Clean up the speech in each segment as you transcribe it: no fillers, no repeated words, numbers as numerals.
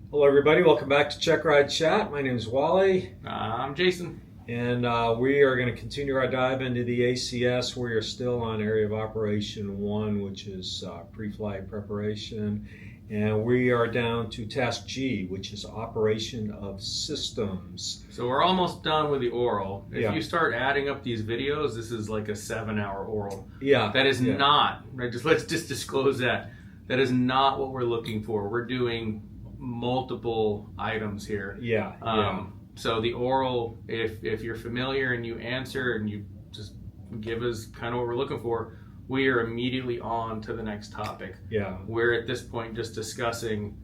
Hello, everybody. Welcome back to Checkride Chat. My name is Wally, I'm Jason. and we are going to continue our dive into the ACS. We are still on Area of Operation 1, which is pre-flight preparation, and we are down to Task G, which is Operation of Systems. So we're almost done with the oral. If Yeah. you start adding up these videos, this is like a 7-hour oral. Yeah. That is yeah. not, right? Let's just disclose that. That is not what we're looking for. We're doing multiple items here. Yeah. So the oral, if you're familiar and you answer and you just give us kind of what we're looking for, we are immediately on to the next topic. Yeah. We're at this point just discussing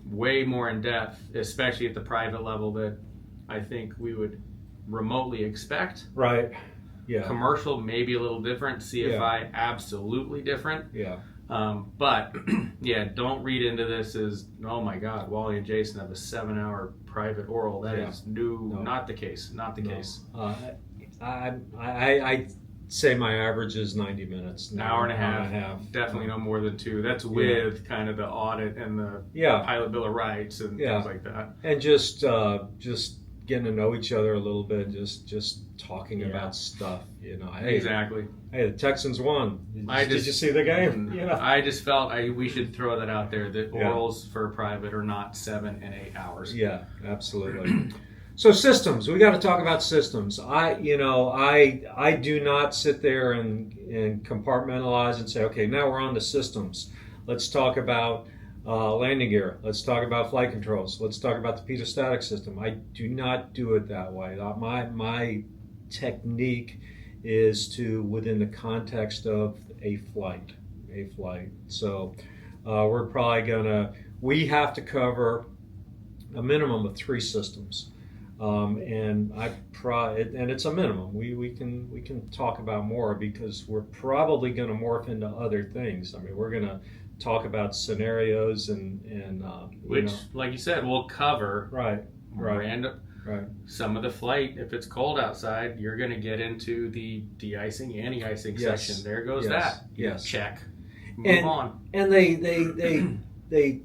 way more in depth, especially at the private level, that I think we would remotely expect. Right. Yeah. Commercial, maybe a little different. CFI, absolutely different. Yeah. But yeah, don't read into this as, oh my God, Wally and Jason have a 7-hour private oral. That is not the case. Not the case. I say my average is 90 minutes. An hour and a half. Definitely no more than 2. That's with kind of the audit and the pilot bill of rights and things like that. And just getting to know each other a little bit, just talking about stuff, Hey, exactly. Hey, the Texans won. Did you see the game? I just felt we should throw that out there, that orals for private are not 7 and 8 hours. Yeah, absolutely. So systems, we got to talk about systems. I do not sit there and compartmentalize and say, okay, now we're on to systems. Let's talk about landing gear. Let's talk about flight controls. Let's talk about the pedostatic system. I do not do it that way. My technique is to, within the context of a flight. So we have to cover a minimum of 3 systems. And it's a minimum. We can talk about more because we're probably going to morph into other things. I mean, we're going to talk about scenarios and which, like you said, we'll cover. Right. Some of the flight, if it's cold outside, you're going to get into the de-icing, anti-icing section. There goes that. Yes. Check. Move on. And they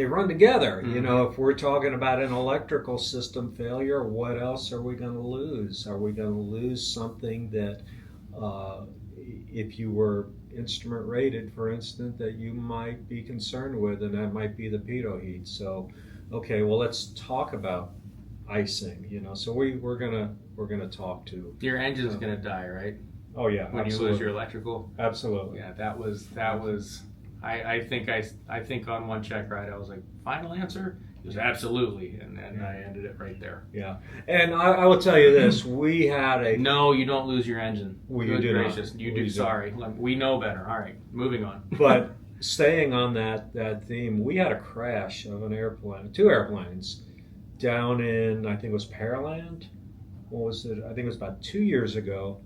run together. If we're talking about an electrical system failure, what else are we going to lose? Are we going to lose something that, if you were instrument rated, for instance, that you might be concerned with, and that might be the pitot heat. So, okay, well, let's talk about icing. So we're gonna talk to your engine's gonna die, right? Oh yeah, when absolutely. You lose your electrical. Absolutely. Yeah, that was. I think on one check ride I was like, final answer is absolutely, and then I ended it right there. Yeah, and I will tell you this: we had a no. You don't lose your engine. Well, you do gracious. You do. Sorry, we know better. All right, moving on. But staying on that theme, we had a crash of an airplane, 2 airplanes, down in, I think it was Pearland. What was it? I think it was about 2 years ago.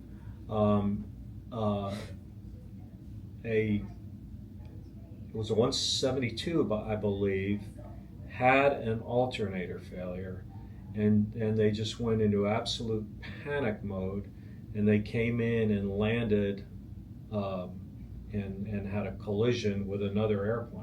It was a 172, I believe, had an alternator failure, and they just went into absolute panic mode, and they came in and landed and had a collision with another airplane.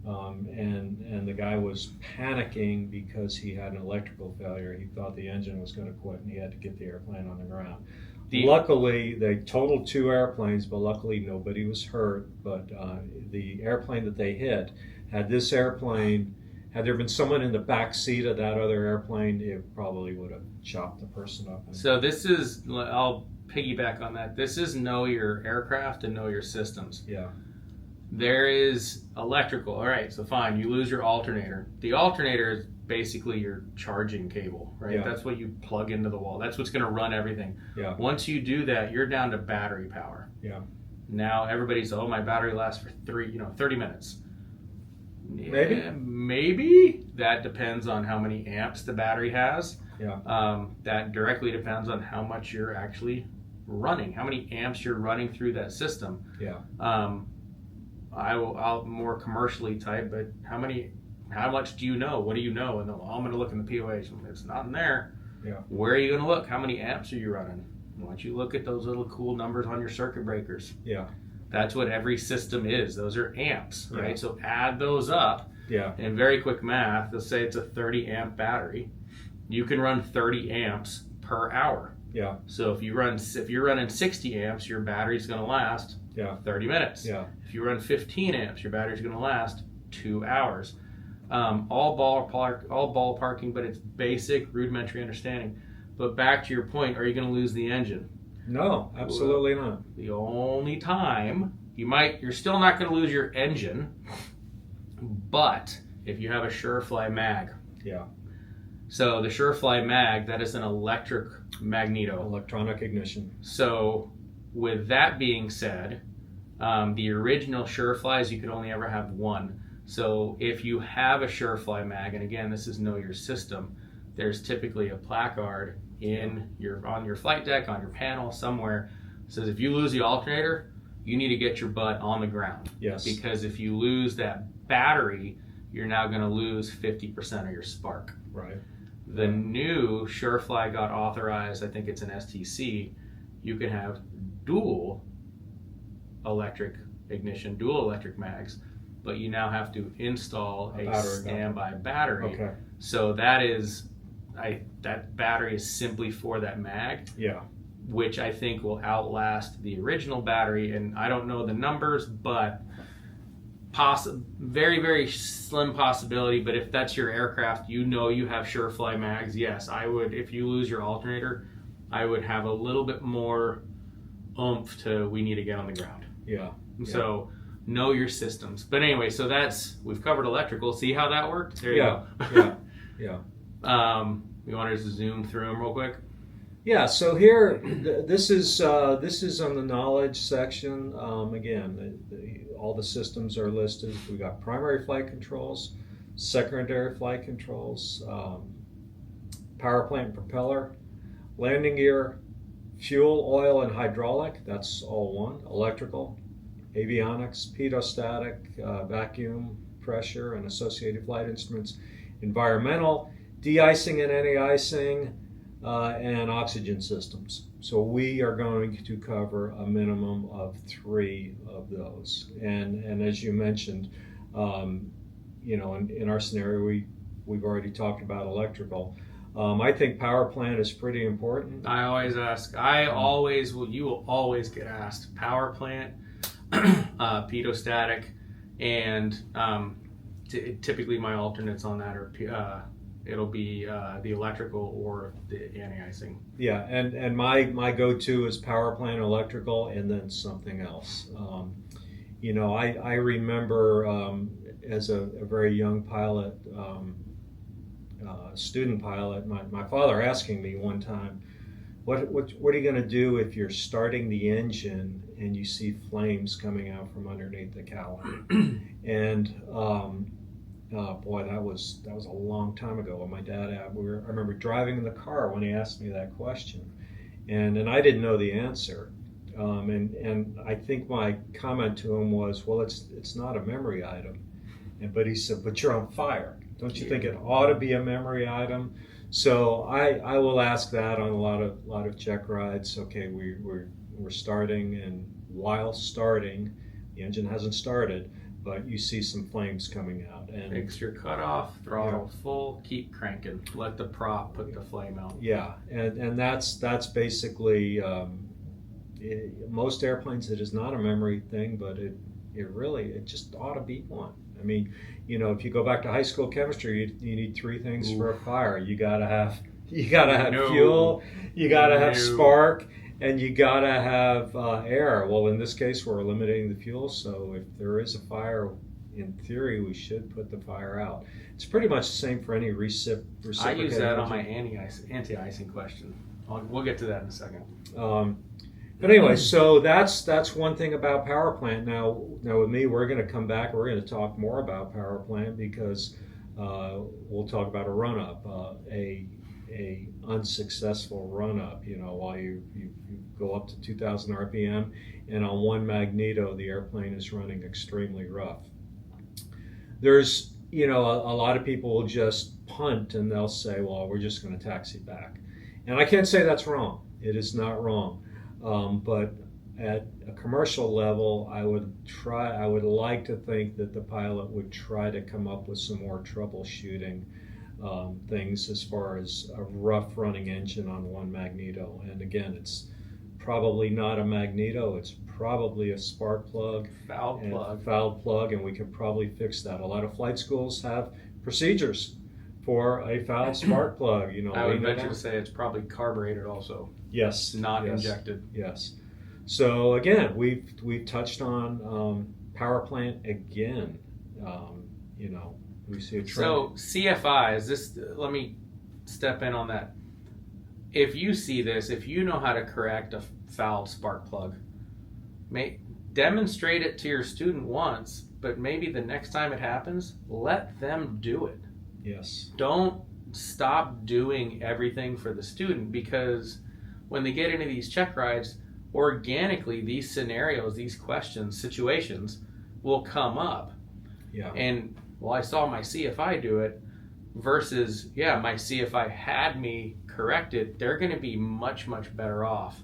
And the guy was panicking because he had an electrical failure. He thought the engine was going to quit, and he had to get the airplane on the ground. Luckily, they totaled 2 airplanes, but luckily nobody was hurt. But the airplane that they hit, had there been someone in the back seat of that other airplane, it probably would have chopped the person up. So this is, I'll piggyback on that. This is know your aircraft and know your systems. Yeah. There is electrical. All right, so fine, you lose your alternator. The alternator is basically your charging cable, right? Yeah. That's what you plug into the wall. That's what's going to run everything. Yeah. Once you do that, you're down to battery power. Yeah. Now everybody's, my battery lasts for 30 minutes. Maybe. Yeah, maybe. That depends on how many amps the battery has. Yeah. That directly depends on how much you're actually running, how many amps you're running through that system. Yeah. I'll more commercially type, but how much do you know? What do you know? And I'm going to look in the POH. It's not in there. Yeah. Where are you going to look? How many amps are you running? Why don't you look at those little cool numbers on your circuit breakers? Yeah. That's what every system is. Those are amps, right? So add those up. Yeah. And very quick math, let's say it's a 30 amp battery. You can run 30 amps per hour. Yeah. So if you're running 60 amps, your battery's going to last 30 minutes. Yeah. If you run 15 amps, your battery's going to last 2 hours. All ballparking, but it's basic rudimentary understanding. But back to your point, are you going to lose the engine? No, absolutely not. The only time you're still not going to lose your engine, but if you have a Surefly mag. Yeah. So the Surefly mag, that is an electric magneto. Electronic ignition. So with that being said, the original Sureflies, you could only ever have one. So if you have a Surefly mag, and again, this is know your system, there's typically a placard on your flight deck, on your panel, somewhere. It says if you lose the alternator, you need to get your butt on the ground. Yes. Because if you lose that battery, you're now going to lose 50% of your spark. Right. The new Surefly got authorized, I think it's an STC, you can have dual electric ignition, dual electric mags, but you now have to install a standby battery. Okay. So that battery is simply for that mag. Yeah. Which I think will outlast the original battery, and I don't know the numbers, but very, very slim possibility. But if that's your aircraft, you have Surefly mags, yes, I would. If you lose your alternator, I would have a little bit more oomph to we need to get on the ground. Yeah. So know your systems. But anyway, so we've covered electrical. See how that worked? There you go. Yeah. You want to just zoom through them real quick? Yeah, so here, this is on the knowledge section. Again, all the systems are listed. We got primary flight controls, secondary flight controls, power plant and propeller, landing gear, fuel, oil, and hydraulic. That's all one. Electrical, avionics, pedostatic, vacuum, pressure, and associated flight instruments. Environmental, de-icing and anti-icing, and oxygen systems. So we are going to cover a minimum of 3 of those. And as you mentioned, in our scenario, we've already talked about electrical. I think power plant is pretty important. I always ask. You will always get asked. Power plant, pedostatic, and typically my alternates on that are it'll be the electrical or the anti-icing. Yeah, and my go-to is power plant, electrical, and then something else. I remember as a very young pilot, student pilot, my father asking me one time, what are you going to do if you're starting the engine and you see flames coming out from underneath the cowling? And boy, that was a long time ago. When my dad, I remember driving in the car when he asked me that question, and I didn't know the answer. And I think my comment to him was, well, it's not a memory item. But he said, but you're on fire. Don't you think it ought to be a memory item? So I will ask that on a lot of check rides. Okay, we're starting, and while starting, the engine hasn't started, but you see some flames coming out. And fix your cutoff, throttle full, keep cranking. Let the prop put the flame out. Yeah, and that's basically most airplanes. It is not a memory thing, but it just ought to be one. I mean, if you go back to high school chemistry, you need 3 things for a fire. You gotta have fuel, you gotta have spark, and you gotta have air. Well, in this case, we're eliminating the fuel, so if there is a fire, in theory, we should put the fire out. It's pretty much the same for any reciprocating. I use that on my anti-icing question. We'll get to that in a second. But anyway, so that's one thing about power plant. Now with me, we're going to come back. We're going to talk more about power plant because we'll talk about a run up, a unsuccessful run up. While you go up to 2,000 RPM, and on one magneto, the airplane is running extremely rough. There's a lot of people will just punt and they'll say, well, we're just going to taxi back, and I can't say that's wrong. It is not wrong. But at a commercial level, I would like to think that the pilot would try to come up with some more troubleshooting things as far as a rough running engine on one magneto. And again, it's probably not a magneto, it's probably a spark plug, fouled plug, and we could probably fix that. A lot of flight schools have procedures for a fouled spark plug. I would venture to say it's probably carbureted also. Yes. Not injected. Yes. So again, we've touched on power plant again. We see a trend. So CFI let me step in on that. If you see this, if you know how to correct a fouled spark plug, demonstrate it to your student once, but maybe the next time it happens, let them do it. Yes. Don't stop doing everything for the student, because when they get into these check rides, organically these scenarios, these questions, situations will come up. Yeah. And I saw my CFI do it versus, my CFI had me correct it. They're going to be much, much better off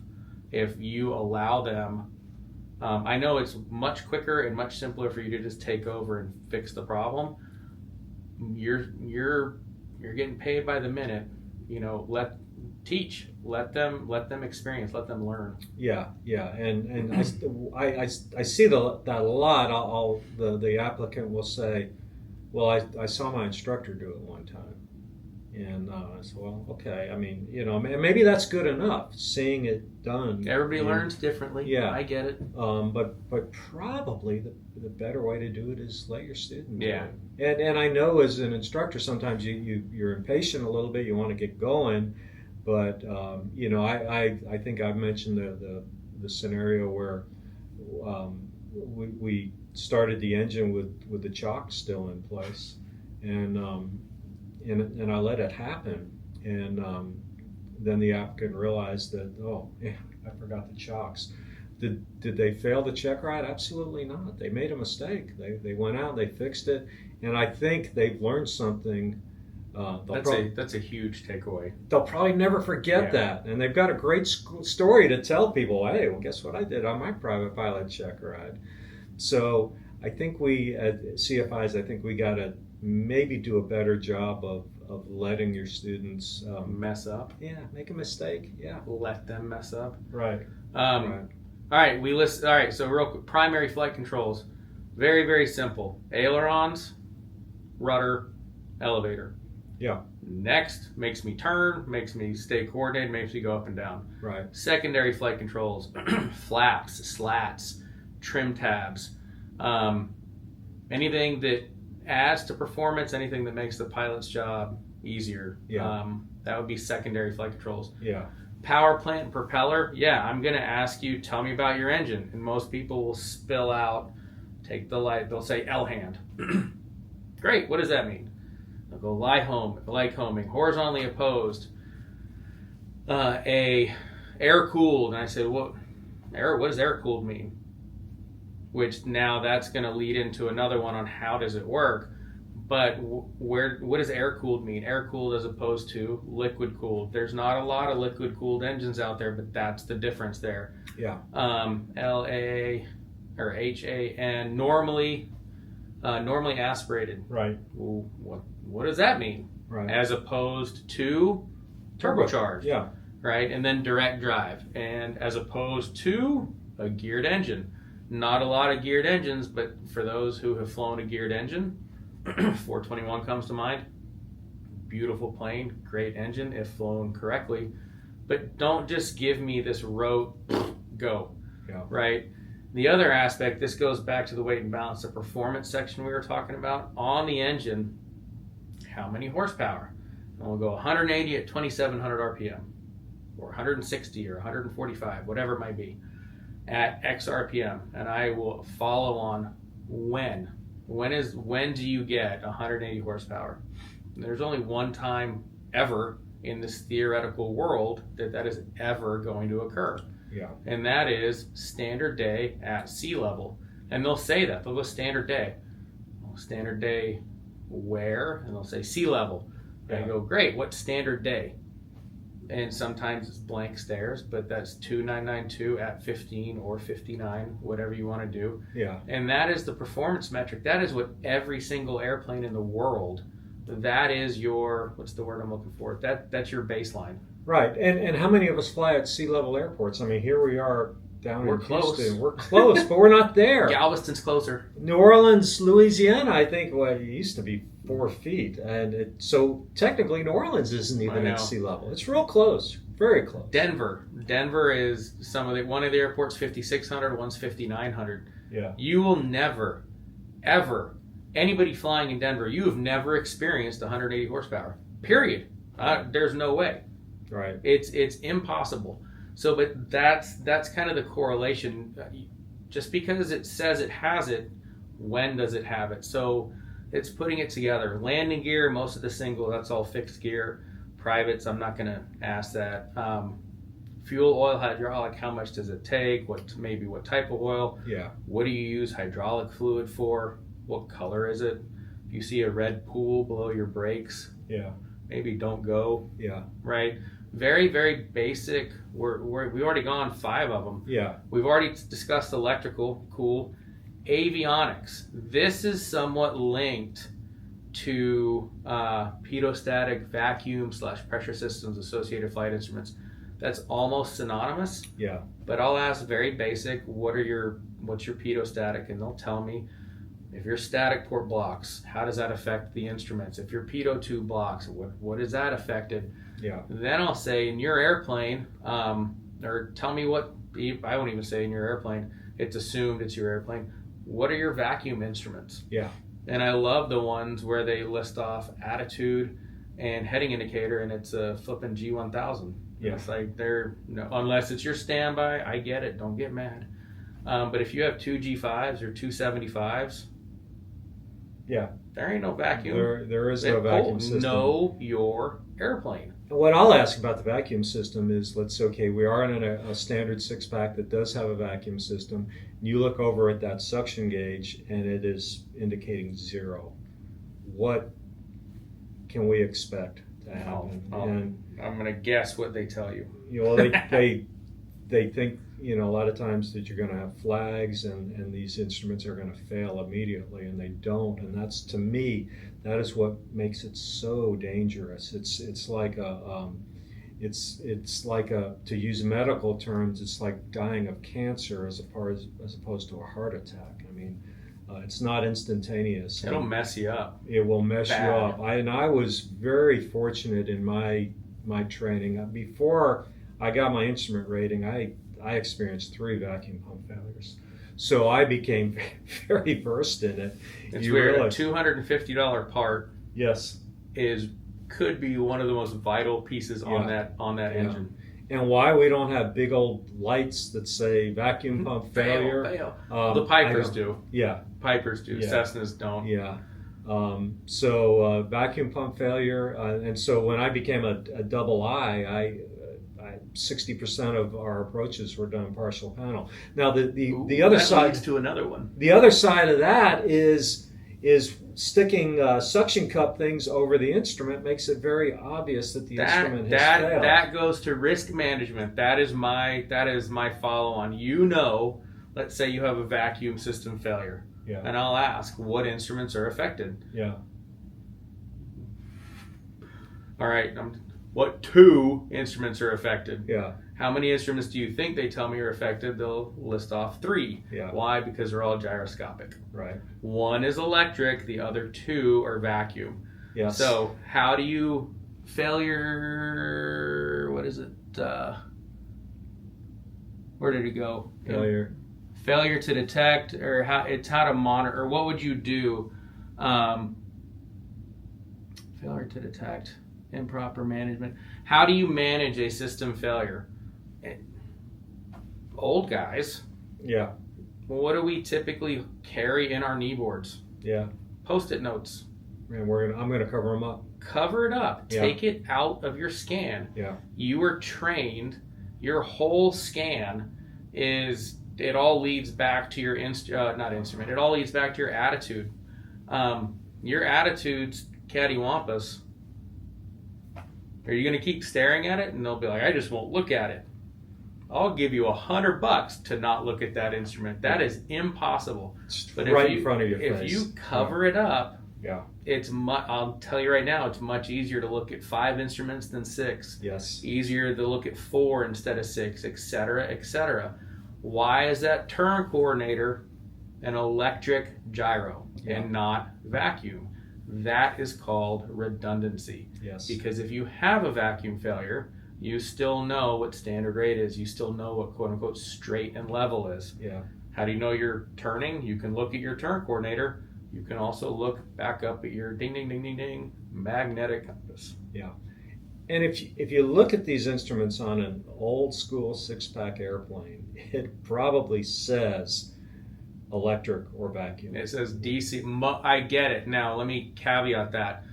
if you allow them. I know it's much quicker and much simpler for you to just take over and fix the problem. You're getting paid by the minute. Let them experience, let them learn. Yeah, and I see that a lot. The applicant will say, well, I saw my instructor do it one time, and I said, well, okay. I mean, maybe that's good enough. Seeing it done. Everybody learns differently. Yeah, I get it. But probably the better way to do it is let your student do Yeah. it. And I know as an instructor, sometimes you're impatient a little bit. You want to get going, but I think I've mentioned the scenario where we started the engine with the chock still in place, and I let it happen, and then the applicant realized that, I forgot the chocks. Did they fail the check ride? Absolutely not. They made a mistake. They went out, they fixed it, and I think they've learned something. That's a huge takeaway. They'll probably never forget that, and they've got a great story to tell people. Hey, well, guess what I did on my private pilot check ride? So I think we at CFIs, we got to maybe do a better job of letting your students mess up. Yeah, make a mistake. Yeah, let them mess up. Right. Right. All right, All right, so real quick, primary flight controls, very, very simple. Ailerons, rudder, elevator. Yeah. Next, makes me turn, makes me stay coordinated, makes me go up and down. Right. Secondary flight controls, flaps, slats, trim tabs, anything that adds to performance, anything that makes the pilot's job easier. Yeah. That would be secondary flight controls. Yeah. Power plant and propeller, I'm going to ask you, tell me about your engine. And most people will spill out, take the light, they'll say L-hand. Great, what does that mean? They'll go like homing, horizontally opposed, a air-cooled. And I said, what does air-cooled mean? Which now that's going to lead into another one on how does it work. But what does air-cooled mean? Air-cooled as opposed to liquid-cooled. There's not a lot of liquid-cooled engines out there, but that's the difference there. Yeah. LAA or HAN, normally aspirated. Right. Well, what does that mean? Right. As opposed to turbocharged. Yeah. Right, and then direct drive, and as opposed to a geared engine. Not a lot of geared engines, but for those who have flown a geared engine, 421 comes to mind. Beautiful plane, great engine if flown correctly, but don't just give me this rote go. Yeah. Right. The other aspect, this goes back to the weight and balance, the performance section we were talking about. On the engine, how many horsepower? And we'll go 180 at 2,700 RPM, or 160 or 145, whatever it might be, at X RPM. And I will follow on when. When do you get 180 horsepower? And there's only one time ever in this theoretical world that is ever going to occur. Yeah. And that is standard day at sea level. And they'll say that. They'll go standard day. Well, standard day where? And they'll say sea level. And I go, great, what's standard day? and sometimes it's blank stares, but that's 2992 at 15 or 59, whatever you want to do. Yeah. And that is the performance metric. That is what every single airplane in the world, that is your, what's the word I'm looking for? That's your baseline. Right. And how many of us fly at sea level airports? I mean, here we are down in close. Houston. We're close, but we're not there. Galveston's closer. New Orleans, Louisiana, I think, well, it used to be 4 feet. And so technically New Orleans isn't even at sea level. It's real close. Very close. Denver is one of the airports 5,600, one's 5,900. Yeah. You will never, ever, anybody flying in Denver, you have never experienced 180 horsepower. Period. There's no way. Right. It's impossible. So, but that's kind of the correlation. Just because it says it has it, when does it have it? So it's putting it together. Landing gear, most of the single, that's all fixed gear. Privates, I'm not going to ask that. Fuel, oil, hydraulic, how much does it take? What type of oil? Yeah. What do you use hydraulic fluid for? What color is it? If you see a red pool below your brakes, yeah, maybe don't go. Yeah. Right? Very, very basic. We've already gone 5 of them. Yeah. We've already discussed electrical, cool. Avionics. This is somewhat linked to pedostatic vacuum / pressure systems, associated flight instruments. That's almost synonymous. Yeah. But I'll ask very basic, what's your pedostatic? And they'll tell me, if your static port blocks, how does that affect the instruments? If your pedo tube blocks, what is that affected? Yeah. Then I'll say in your airplane, or tell me what, I won't even say in your airplane, it's assumed it's your airplane. What are your vacuum instruments? Yeah. And I love the ones where they list off attitude and heading indicator, and it's a flipping G1000. Yeah. It's like unless it's your standby, I get it, don't get mad. But if you have 2 G5s or 2 75s, yeah, there ain't no vacuum. There is no vacuum system. Know your airplane. What I'll ask about the vacuum system is, we are in a standard 6-pack that does have a vacuum system. You look over at that suction gauge and it is indicating 0. What can we expect to happen? I'm going to guess what they tell you. They think, a lot of times that you're going to have flags and these instruments are going to fail immediately, and they don't. And that's, to me, that is what makes it so dangerous. It's like to use medical terms, it's like dying of cancer as opposed to a heart attack. I mean, it's not instantaneous. It'll mess you up. It will mess you up. I was very fortunate in my training. Before I got my instrument rating, I experienced 3 vacuum pump failures. So I became very versed in it. It's weird. A $250 part yes, could be one of the most vital pieces on that engine. And why we don't have big old lights that say vacuum pump failure? Fail. The Pipers do. Yeah. Pipers do. Yeah. Cessnas don't. Yeah. So vacuum pump failure, and so when I became a double I 60% of our approaches were done partial panel. Now the other side leads to another one. The other side of that is sticking suction cup things over the instrument makes it very obvious that the instrument has failed. That goes to risk management. That is my follow on. Let's say you have a vacuum system failure. Yeah. And I'll ask, what instruments are affected? Yeah. All right. What 2 instruments are affected? Yeah. How many instruments do you think they tell me are affected? They'll list off 3. Yeah. Why? Because they're all gyroscopic. Right. 1 is electric. The other 2 are vacuum. Yes. So how do you failure? What is it? Where did it go? Failure to detect, or how to monitor, or what would you do? Failure to detect, improper management. How do you manage a system failure? Old guys. Yeah. What do we typically carry in our knee boards? Yeah. Post-it notes. And I'm going to cover them up. Cover it up. Yeah. Take it out of your scan. Yeah. You were trained. Your whole scan it all leads back to your not instrument. It all leads back to your attitude. Your attitude's cattywampus. Are you going to keep staring at it? And they'll be like, I just won't look at it. I'll give you $100 to not look at that instrument. That is impossible. It's But right in front of your if face. you cover it up, Yeah. I'll tell you right now, it's much easier to look at 5 instruments than 6. Yes. Easier to look at 4 instead of 6, etc., etc. Why is that turn coordinator an electric gyro and not vacuum? That is called redundancy. Yes. Because if you have a vacuum failure, you still know what standard rate is. You still know what quote unquote straight and level is. Yeah. How do you know you're turning? You can look at your turn coordinator. You can also look back up at your ding, ding, ding, ding, ding magnetic compass. Yeah. And if you look at these instruments on an old school 6-pack airplane, it probably says electric or vacuum. It says DC. I get it. Now, let me caveat that.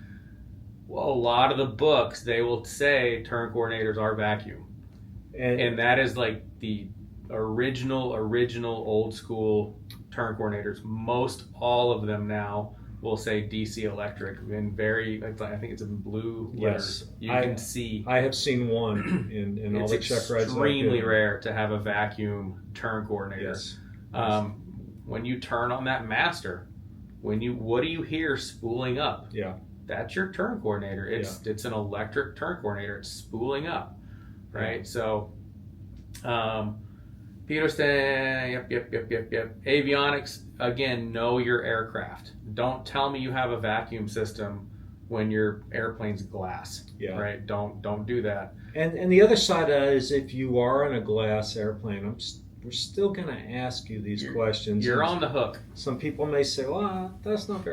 Well, a lot of the books, they will say turn coordinators are vacuum. And that is like the original old school turn coordinators. Most all of them now will say DC electric in I think it's in blue letters. Yes. You can see. I have seen one in all the check rides. It's extremely rare to have a vacuum turn coordinator. Yes. When you turn on that master, what do you hear spooling up? Yeah. That's your turn coordinator. It's an electric turn coordinator. It's spooling up, right? Yeah. So, Peterson, yep. Avionics, again, know your aircraft. Don't tell me you have a vacuum system when your airplane's glass, right? Don't do that. And the other side of that is if you are in a glass airplane, we're still going to ask you these questions. You're on the hook. Some people may say, well, that's not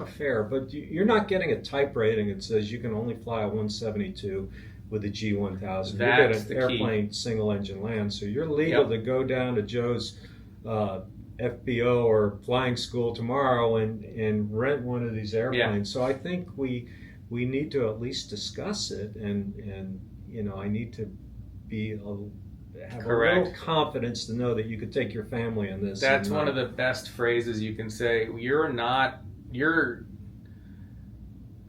fair, but you're not getting a type rating that says you can only fly a 172 with a G1000. You get an airplane single engine land, so you're legal to go down to Joe's FBO or flying school tomorrow and rent one of these airplanes. So I think we need to at least discuss it, and I need to have a little confidence to know that you could take your family in this. That's one of the best phrases you can say.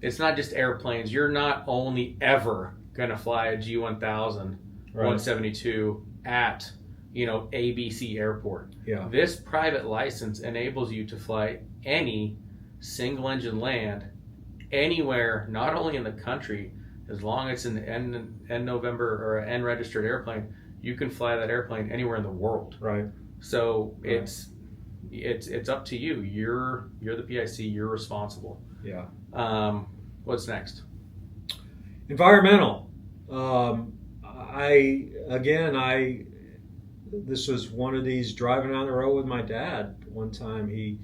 It's not just airplanes. You're not only ever going to fly a G1000 172 at ABC airport. Yeah. This private license enables you to fly any single engine land anywhere, not only in the country, as long as it's an N November or an N registered airplane, you can fly that airplane anywhere in the world. Right. So it's up to you. You're the PIC. You're responsible. Yeah. What's next? Environmental. This was one of these driving on the road with my dad. One time he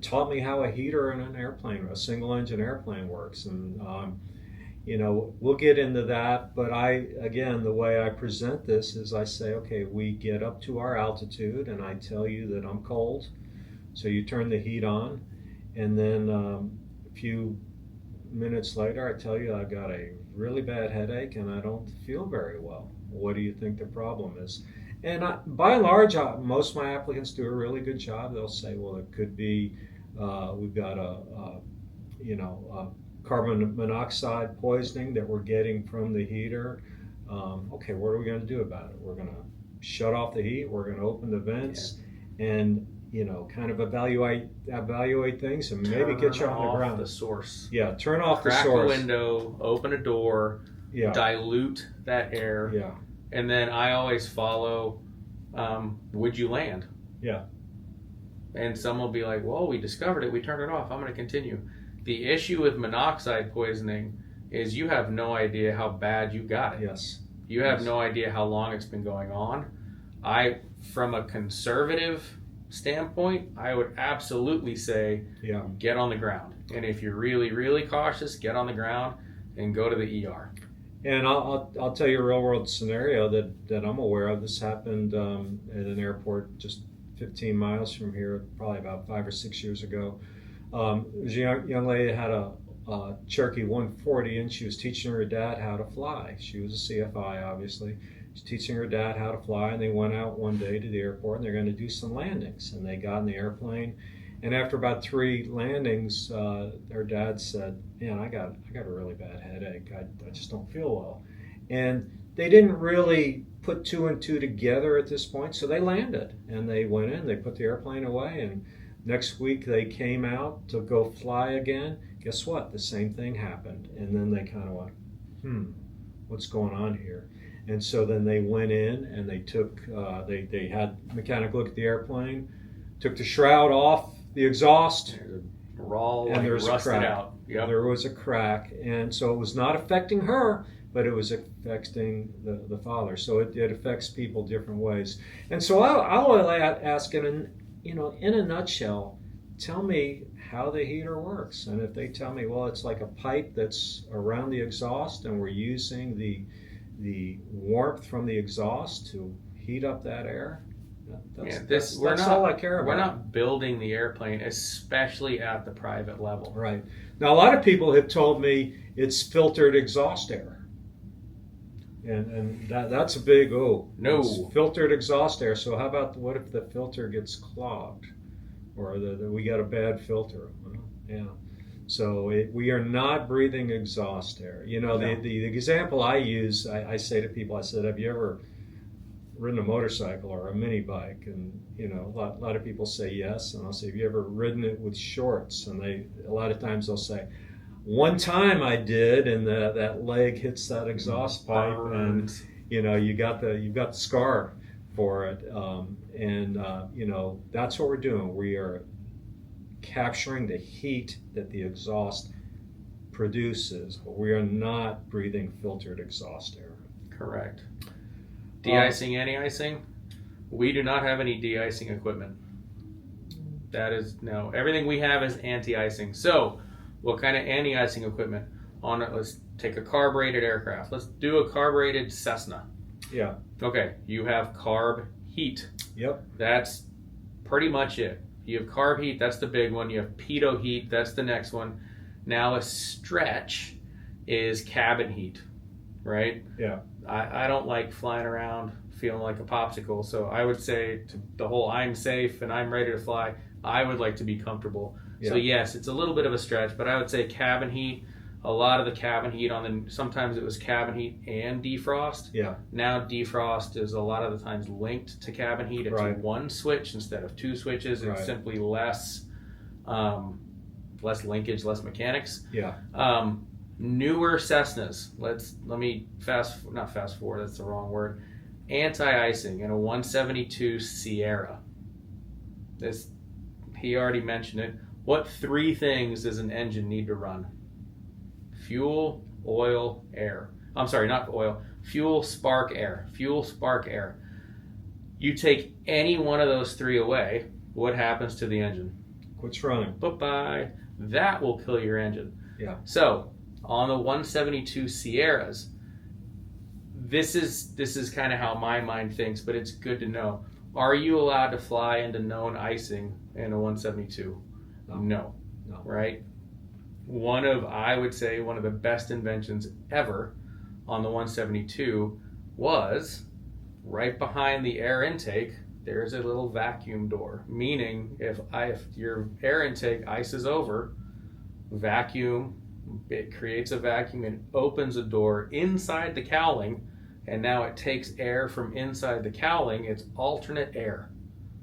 taught me how a heater in an airplane, a single engine airplane works, and we'll get into that. But the way I present this is I say, okay, we get up to our altitude, and I tell you that I'm cold, so you turn the heat on, and then a few minutes later, I tell you I've got a really bad headache and I don't feel very well. What do you think the problem is? And by and large, most of my applicants do a really good job. They'll say, well, it could be we've got a carbon monoxide poisoning that we're getting from the heater. Okay, what are we going to do about it? We're going to shut off the heat. We're going to open the vents and kind of evaluate things and maybe get you on the ground. The source. Yeah, turn off the source. Crack a window, open a door, dilute that air. Yeah. And then I always follow, would you land? Yeah. And some will be like, well, we discovered it, we turned it off, I'm going to continue. The issue with monoxide poisoning is you have no idea how bad you got it. Yes. You have no idea how long it's been going on. From a conservative standpoint, I would absolutely say get on the ground. And if you're really, really cautious, get on the ground and go to the ER. And I'll tell you a real world scenario that I'm aware of. This happened at an airport just 15 miles from here, probably about 5 or 6 years ago. There was a young lady that had a Cherokee 140, and she was teaching her dad how to fly. She was a CFI, obviously. She's teaching her dad how to fly, and they went out one day to the airport, and they're going to do some landings. And they got in the airplane, And after about 3 landings, their dad said, "Man, I got a really bad headache. I just don't feel well." And they didn't really put 2 and 2 together at this point, so they landed and they went in. They put the airplane away, and next week they came out to go fly again. Guess what? The same thing happened, and then they kind of went, what's going on here? And so then they went in and they took, they had mechanic look at the airplane, took the shroud off the exhaust, raw, and like there was a rusted crack. out. Yep. There was a crack, and so it was not affecting her, but it was affecting the father. So it affects people different ways. And so I will ask, in a nutshell, tell me how the heater works. And if they tell me, well, it's like a pipe that's around the exhaust, and we're using the warmth from the exhaust to heat up that air. That's all I care about. We're not building the airplane, especially at the private level. Right. Now, a lot of people have told me it's filtered exhaust air. And that's a big no. It's filtered exhaust air. So how about what if the filter gets clogged, or we got a bad filter? Well, yeah. So we are not breathing exhaust air. No. The example I use, I say to people, I said, have you ever ridden a motorcycle or a mini bike? And a lot of people say yes, and I'll say, have you ever ridden it with shorts? And a lot of times they'll say, one time I did, and that leg hits that exhaust pipe, and you've got the scar for it, and that's what we're doing. We are capturing the heat that the exhaust produces, but we are not breathing filtered exhaust air. Correct. De-icing, anti-icing? We do not have any de-icing equipment. That is, no. Everything we have is anti-icing. So, what kind of anti-icing equipment? Let's take a carbureted aircraft. Let's do a carbureted Cessna. Yeah. Okay, you have carb heat. Yep. That's pretty much it. You have carb heat, that's the big one. You have pitot heat, that's the next one. Now a stretch is cabin heat, right? Yeah. I don't like flying around feeling like a popsicle, so I would say to the whole I'm safe and I'm ready to fly, I would like to be comfortable. Yeah. So yes, it's a little bit of a stretch, but I would say cabin heat. A lot of the cabin heat sometimes it was cabin heat and defrost. Yeah. Now defrost is a lot of the times linked to cabin heat. It's one switch instead of 2 switches. It's simply less linkage, less mechanics. Yeah. Newer Cessnas. Let me not fast forward. That's the wrong word. Anti-icing in a 172 Sierra. He already mentioned it. What 3 things does an engine need to run? Fuel, oil, air. I'm sorry, not oil. Fuel, spark, air. Fuel, spark, air. You take any one of those 3 away, what happens to the engine? Quits running. Bye-bye. That will kill your engine. Yeah. So, on the 172 Sierras, this is kind of how my mind thinks, but it's good to know. Are you allowed to fly into known icing in a 172? No. Right? I would say one of the best inventions ever on the 172 was right behind the air intake, there's a little vacuum door. Meaning if your air intake ices over, it creates a vacuum and opens a door inside the cowling, and now it takes air from inside the cowling. It's alternate air,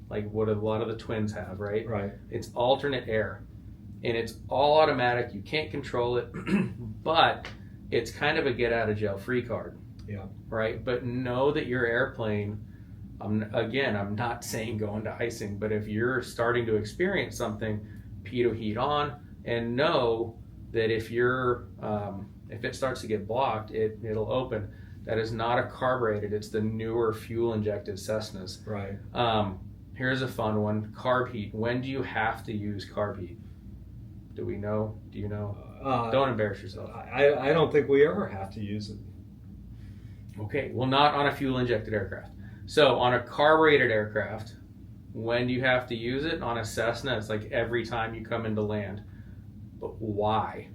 like what a lot of the twins have, right? Right. It's alternate air, and it's all automatic. You can't control it, but it's kind of a get out of jail free card. Yeah. Right. But know that your airplane, I'm not saying go into icing, but if you're starting to experience something, pitot heat on, and know that if it starts to get blocked, it'll open. That is not a carbureted. It's the newer fuel injected Cessnas. Right. Here's a fun one. Carb heat. When do you have to use carb heat? Do we know? Do you know? Don't embarrass yourself. I don't think we ever have to use it. Okay. Well, not on a fuel injected aircraft. So on a carbureted aircraft, when do you have to use it? On a Cessna, it's like every time you come into land. But why?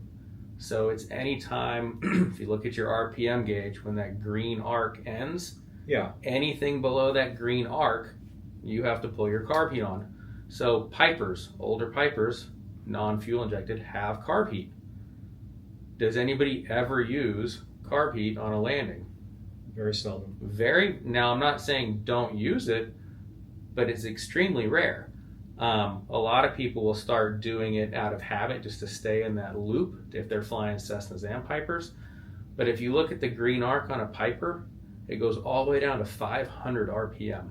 So it's any time, if you look at your RPM gauge, when that green arc ends, yeah, anything below that green arc, you have to pull your carb heat on. So Pipers, older Pipers, non-fuel injected, have carb heat. Does anybody ever use carb heat on a landing? Very seldom. Now I'm not saying don't use it, but it's extremely rare. A lot of people will start doing it out of habit just to stay in that loop if they're flying Cessnas and Pipers. But if you look at the green arc on a Piper, it goes all the way down to 500 RPM.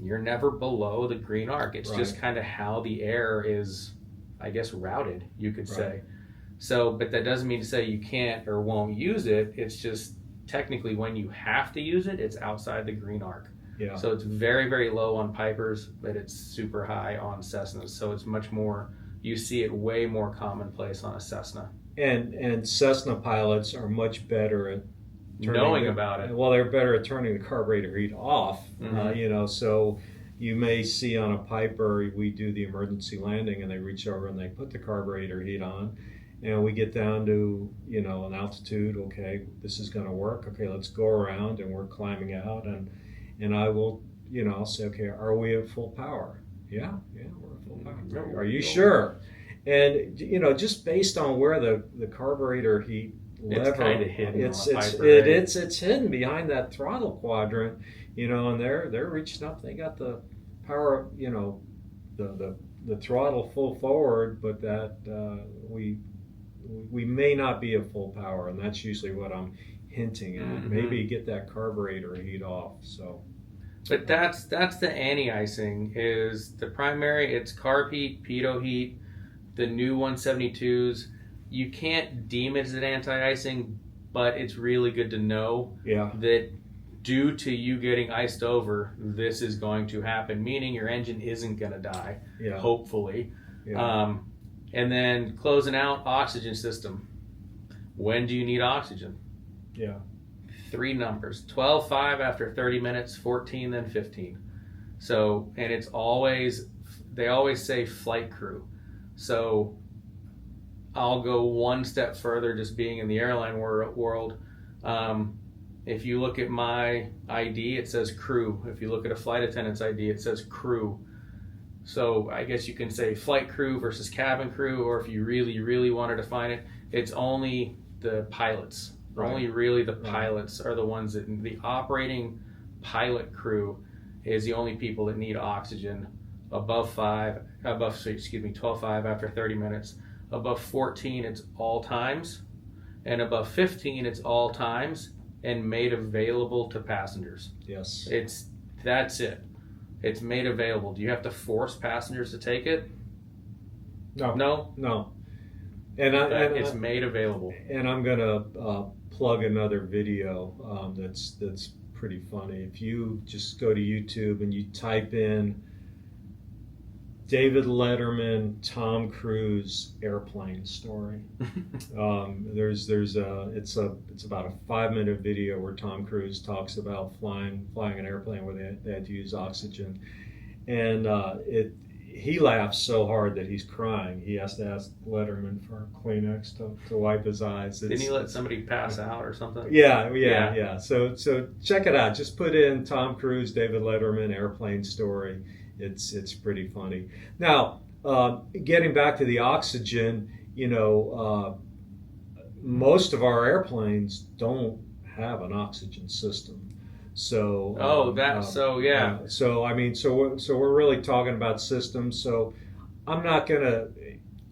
You're never below the green arc. It's just kind of how the air is, I guess, routed, you could say. So, but that doesn't mean to say you can't or won't use it. It's just technically when you have to use it, it's outside the green arc. Yeah. So it's very, very low on Pipers, but it's super high on Cessnas. So it's much more, you see it way more commonplace on a Cessna. And Cessna pilots are much better at knowing about it. Well, they're better at turning the carburetor heat off. Mm-hmm. So you may see on a Piper, we do the emergency landing and they reach over and they put the carburetor heat on. And we get down to, an altitude. Okay, this is going to work. Okay, let's go around, and we're climbing out. And I will, I'll say, okay, are we at full power? Yeah, we're at full power. Are you sure? And, just based on where the carburetor heat lever, it's kind of hidden. It's hidden behind that throttle quadrant, and they're reaching up. They got the power, the throttle full forward, but that we may not be at full power, and that's usually what I'm hinting at. Mm-hmm. Maybe get that carburetor heat off. So, but that's the anti-icing is the primary. It's carb heat, pitot heat. The new 172s, you can't deem it as an anti-icing, but it's really good to know that due to you getting iced over, this is going to happen, meaning your engine isn't going to die, hopefully. Yeah. And then closing out, oxygen system. When do you need oxygen? Yeah. 3 numbers, 12.5 after 30 minutes, 14, then 15. So, and it's always, they always say flight crew. So I'll go one step further, just being in the airline world. If you look at my ID, it says crew. If you look at a flight attendant's ID, it says crew. So I guess you can say flight crew versus cabin crew, or if you really, really want to define it, it's only the pilots. Only really the pilots are the ones that, the operating pilot crew is the only people that need oxygen. Above 12.5 after 30 minutes. Above 14, it's all times. And above 15, it's all times and made available to passengers. Yes. That's it. It's made available. Do you have to force passengers to take it? No. And it's made available. And I'm going to plug another video that's pretty funny. If you just go to YouTube and you type in David Letterman, Tom Cruise airplane story. It's about a 5-minute video where Tom Cruise talks about flying an airplane where they had to use oxygen, and he laughs so hard that he's crying. He has to ask Letterman for a Kleenex to wipe his eyes. Didn't he let somebody pass out or something? Yeah. So check it out. Just put in Tom Cruise, David Letterman airplane story. It's pretty funny. Now, getting back to the oxygen, most of our airplanes don't have an oxygen system. So we're really talking about systems. So I'm not going to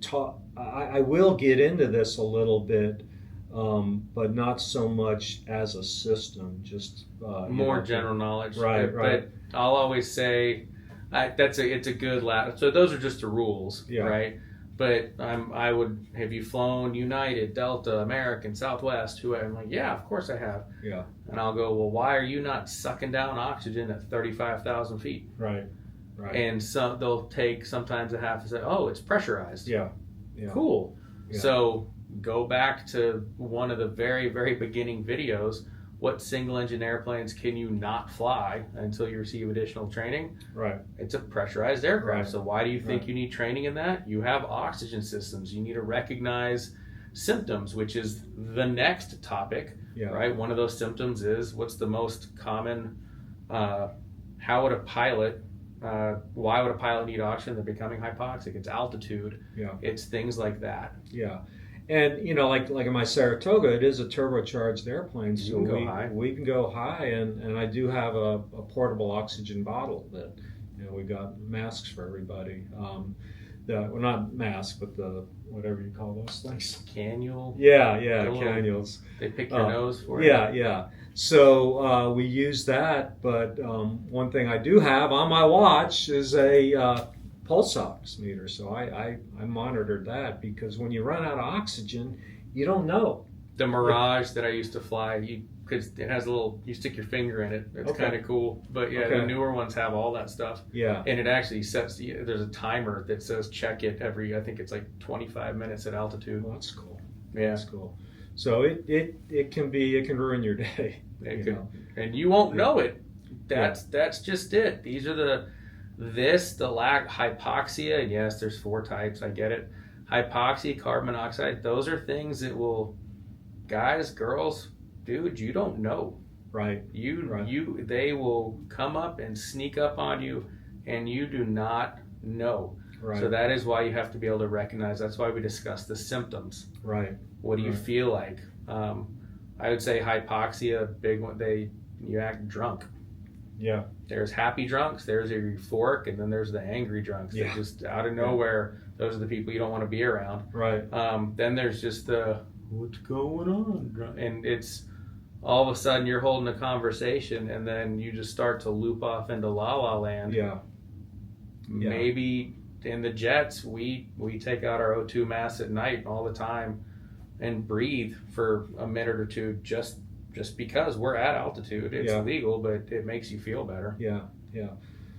talk. I will get into this a little bit, but not so much as a system. Just more general knowledge, right? But I'll always say. It's a good lap. So those are just the rules, right? But have you flown United, Delta, American, Southwest? I'm like, yeah, of course I have. Yeah. And I'll go, well, why are you not sucking down oxygen at 35,000 feet? Right. And so they'll take sometimes a half and say, oh, it's pressurized. Yeah. Cool. Yeah. So go back to one of the very, very beginning videos. What single-engine airplanes can you not fly until you receive additional training? Right. It's a pressurized aircraft. Right. So why do you think you need training in that? You have oxygen systems. You need to recognize symptoms, which is the next topic, right? One of those symptoms is what's the most common, how would a pilot Why would a pilot need oxygen? They're becoming hypoxic. It's altitude. Yeah. It's things like that. Yeah. And like in my Saratoga, it is a turbocharged airplane, so You can go high. we can go high, and I do have a portable oxygen bottle that we got masks for everybody. Well, not masks, but the whatever you call those things. Cannula. Yeah, Little- cannules. They pick your nose for you. Yeah. So we use that, but one thing I do have on my watch is a pulse ox meter. So I monitored that, because when you run out of oxygen, you don't know. The Mirage that I used to fly, because it has a little, you stick your finger in it. It's Okay. kind of cool. But yeah, Okay. the newer ones have all that stuff. Yeah. And it actually sets, there's a timer that says check it every, I think it's like 25 minutes at altitude. Well, that's cool. Yeah. That's cool. So it can ruin your day. It you could, know. and you won't know it. That's just it. These are the lack hypoxia. And yes, there's 4 types. I get it. Hypoxia, carbon monoxide. Those are things that will, guys, girls, dude, you don't know. Right. They will come up and sneak up on you, and you do not know. Right. So that is why you have to be able to recognize. That's why we discuss the symptoms. Right. What do you Right. feel like? I would say hypoxia, big one. You act drunk. Yeah. There's happy drunks, there's your euphoric, and then there's the angry drunks. Yeah. That just out of nowhere, those are the people you don't want to be around. Right. Then there's just the what's going on drunk, and it's all of a sudden you're holding a conversation, and then you just start to loop off into la la land. Yeah. Yeah. Maybe in the jets, we take out our O2 mask at night all the time and breathe for a minute or two, just because we're at altitude. It's Yeah. legal, but it makes you feel better. Yeah.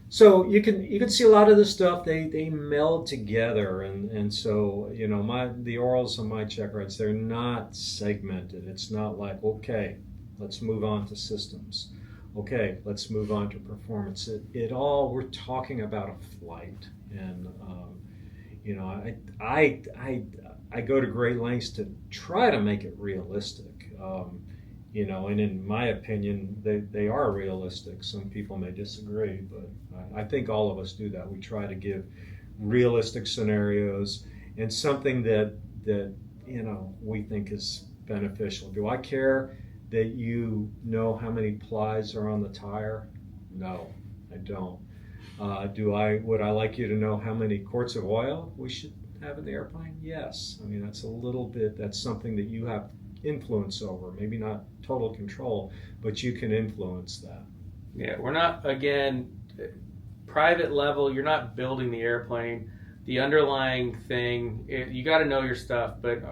So you can see a lot of this stuff. They meld together, and so the orals on my Checkrides, they're not segmented. It's not like, okay, let's move on to systems. Okay, let's move on to performance. It all, we're talking about a flight, and I go to great lengths to try to make it realistic. And in my opinion, they are realistic. Some people may disagree, but I think all of us do that. We try to give realistic scenarios and something that we think is beneficial. Do I care that you know how many plies are on the tire? No, I don't. Would I like you to know how many quarts of oil we should have in the airplane? Yes. I mean, that's something that you have influence over. Maybe not total control, but you can influence that. Yeah, we're not, again, private level, you're not building the airplane. The underlying thing, you got to know your stuff, but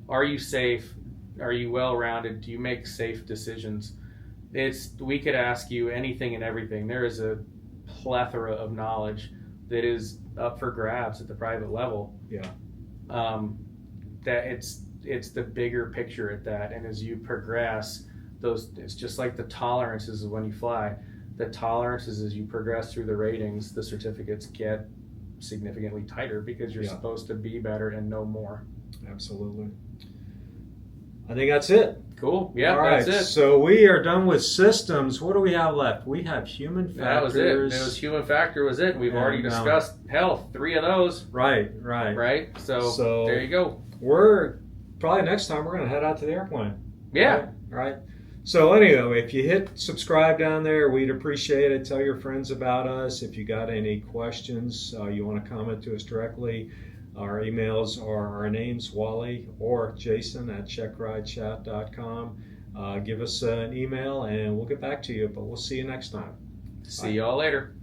are you safe? Are you well-rounded? Do you make safe decisions? We could ask you anything and everything. There is a plethora of knowledge that is up for grabs at the private level. Yeah. That it's the bigger picture at that, and as you progress, it's just like the tolerances when you fly. The tolerances as you progress through the ratings, the certificates get significantly tighter because you're supposed to be better and know more. Absolutely. I think that's it. Cool. Yeah, all right, that's it. So we are done with systems. What do we have left? We have human factors. That was it. It was human factor was it. We've already discussed health, 3 of those. Right. So there you go. We're probably next time we're going to head out to the airplane. Yeah. Right. So anyway, if you hit subscribe down there, we'd appreciate it. Tell your friends about us. If you got any questions, you want to comment to us directly, our emails are our names, Wally or Jason at checkridechat.com. Give us an email and we'll get back to you, but we'll see you next time. See y'all later.